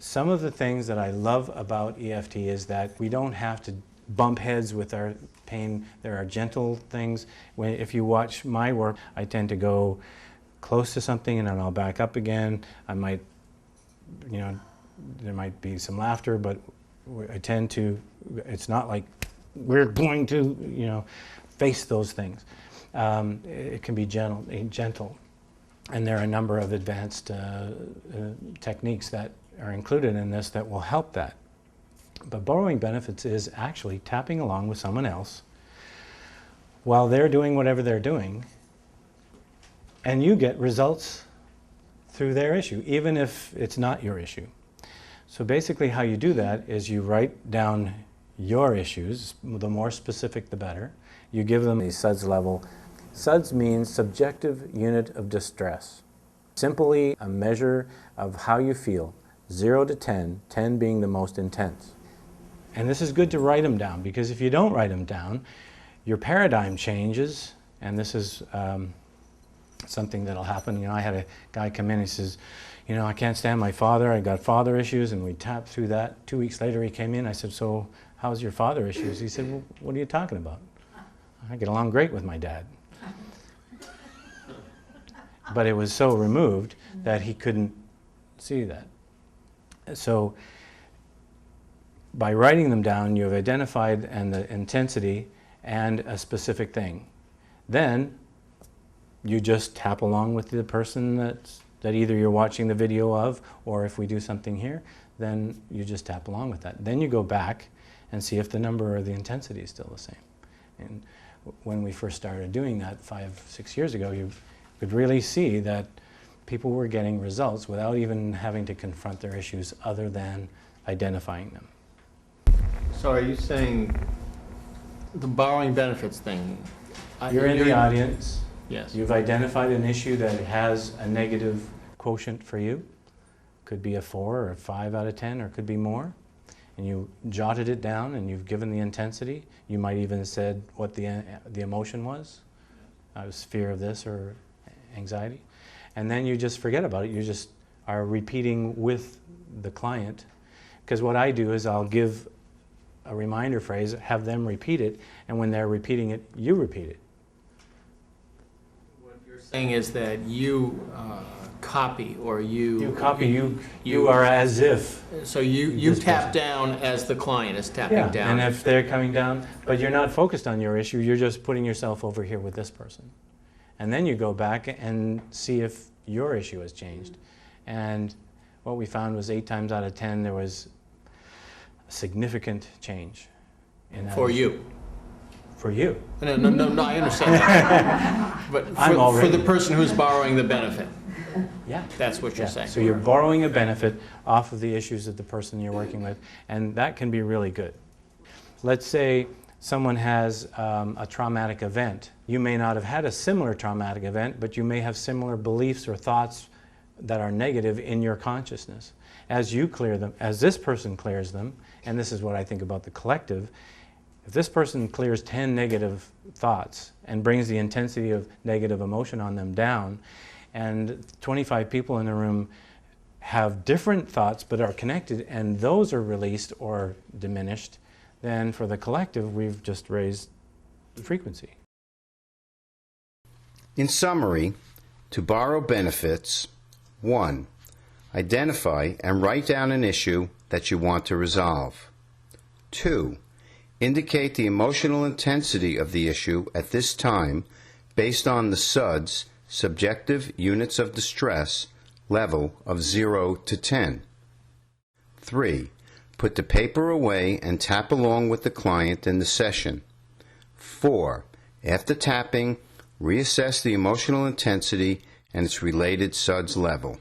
Some of the things that I love about EFT is that we don't have to bump heads with our pain. There are gentle things. If you watch my work, I tend to go close to something and then I'll back up again. I might, there might be some laughter, but I tend to, it's not like we're going to, face those things. It can be gentle. And there are a number of advanced techniques that are included in this that will help that. But borrowing benefits is actually tapping along with someone else while they're doing whatever they're doing, and you get results through their issue, even if it's not your issue. So basically how you do that is you write down your issues, the more specific the better. You give them a SUDS level. SUDS means subjective unit of distress. Simply a measure of how you feel, 0 to 10, 10 being the most intense. And this is good to write them down, because if you don't write them down, your paradigm changes, and this is something that'll happen. I had a guy come in and he says, I can't stand my father, I got father issues, and we tapped through that. 2 weeks later he came in, I said, so how's your father issues? He said, well, what are you talking about? I get along great with my dad. But it was so removed that he couldn't see that. So by writing them down, you've identified the intensity and a specific thing. Then you just tap along with the person that either you're watching the video of, or if we do something here, then you just tap along with that. Then you go back and see if the number or the intensity is still the same. And when we first started doing that 5-6 years ago, you could really see that people were getting results without even having to confront their issues other than identifying them. So are you saying the borrowing benefits thing? You're in the audience. Yes. You've identified an issue that has a negative quotient for you. Could be a 4 or a 5 out of 10, or could be more. And you jotted it down and you've given the intensity. You might even have said what the emotion was. I was fear of this or anxiety. And then you just forget about it. You just are repeating with the client. Because what I do is I'll give a reminder phrase, have them repeat it, and when they're repeating it, you repeat it. What you're saying is that you copy, or you are as if. So you tap down as the client is tapping down. And if they're coming down, but you're not focused on your issue, you're just putting yourself over here with this person. And then you go back and see if your issue has changed. And what we found was 8 times out of 10 there was a significant change in that for issue. You. For you. No, I understand that. But for the person who's borrowing the benefit. Yeah. That's what you're saying. So you're borrowing a benefit off of the issues of the person you're working with, and that can be really good. Let's say someone has a traumatic event. You may not have had a similar traumatic event, but you may have similar beliefs or thoughts that are negative in your consciousness. As you clear them, as this person clears them, and this is what I think about the collective, if this person clears 10 negative thoughts and brings the intensity of negative emotion on them down, and 25 people in the room have different thoughts but are connected, and those are released or diminished, then for the collective, we've just raised the frequency. In summary, to borrow benefits, 1. Identify and write down an issue that you want to resolve. 2. Indicate the emotional intensity of the issue at this time based on the SUDS, subjective units of distress, level of 0 to 10. 3. Put the paper away and tap along with the client in the session. 4. After tapping, reassess the emotional intensity and its related SUDS level.